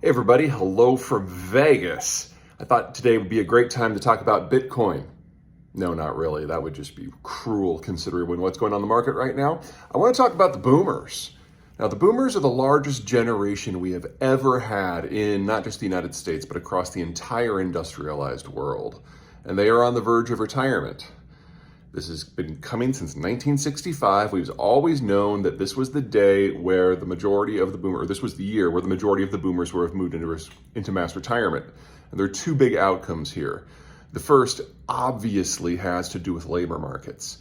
Hey everybody, hello from Vegas. I thought today would be a great time to talk about Bitcoin. No, not really. That would just be cruel considering what's going on in the market right now. I want to talk about the boomers. Now, the boomers are the largest generation we have ever had in not just the United States, but across the entire industrialized world. And they are on the verge of retirement. This has been coming since 1965. We've always known that this was the day where the majority of the boomers, this was the year where the majority of the boomers would have moved into mass retirement. And there are two big outcomes here. The first obviously has to do with labor markets.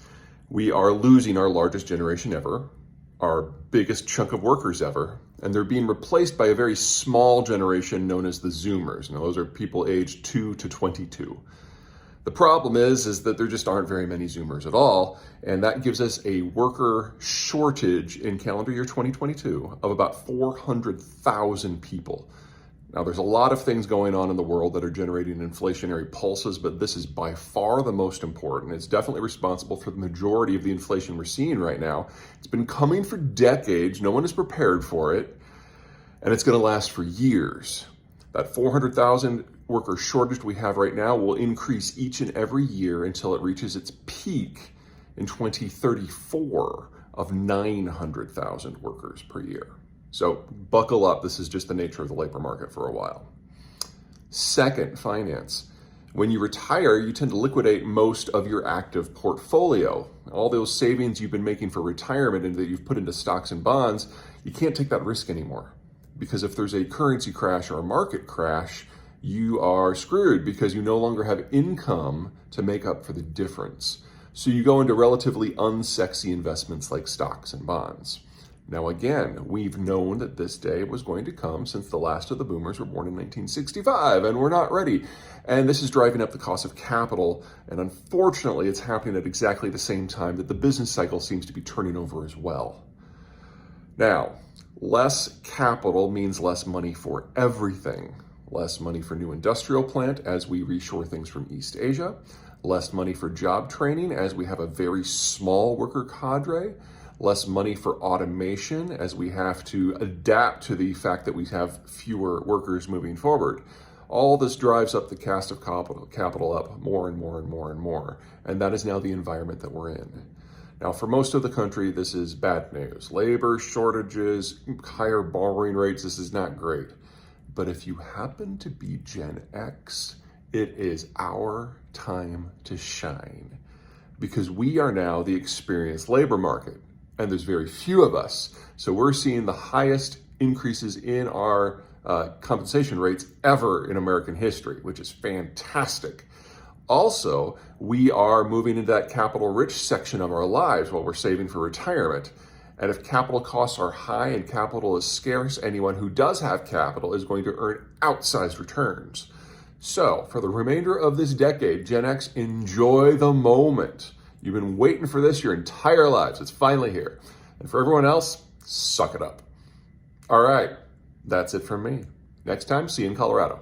We are losing our largest generation ever, our biggest chunk of workers ever, and they're being replaced by a very small generation known as the Zoomers. Now, those are people aged 2 to 22. The problem is that there just aren't very many Zoomers at all, and that gives us a worker shortage in calendar year 2022 of about 400,000 people. Now, there's a lot of things going on in the world that are generating inflationary pulses, but this is by far the most important. It's definitely responsible for the majority of the inflation we're seeing right now. It's been coming for decades. No one is prepared for it, and it's going to last for years. That 400,000 worker shortage we have right now will increase each and every year until it reaches its peak in 2034 of 900,000 workers per year. So buckle up. This is just the nature of the labor market for a while. Second, finance. When you retire, you tend to liquidate most of your active portfolio. All those savings you've been making for retirement and that you've put into stocks and bonds, you can't take that risk anymore. Because if there's a currency crash or a market crash, you are screwed because you no longer have income to make up for the difference. So you go into relatively unsexy investments like stocks and bonds. Now again, we've known that this day was going to come since the last of the boomers were born in 1965, and we're not ready. And this is driving up the cost of capital, and unfortunately it's happening at exactly the same time that the business cycle seems to be turning over as well. Now, less capital means less money for everything. Less money for new industrial plant as we reshore things from East Asia. Less money for job training as we have a very small worker cadre. Less money for automation as we have to adapt to the fact that we have fewer workers moving forward. All this drives up the cost of capital up more and more and more and more. And that is now the environment that we're in. Now, for most of the country, this is bad news. Labor shortages, higher borrowing rates, this is not great. But if you happen to be Gen X, it is our time to shine because we are now the experienced labor market and there's very few of us. So we're seeing the highest increases in our compensation rates ever in American history, which is fantastic. Also, we are moving into that capital-rich section of our lives while we're saving for retirement. And if capital costs are high and capital is scarce, anyone who does have capital is going to earn outsized returns. So for the remainder of this decade, Gen X, enjoy the moment. You've been waiting for this your entire lives. It's finally here. And for everyone else, suck it up. All right, that's it from me. Next time, see you in Colorado.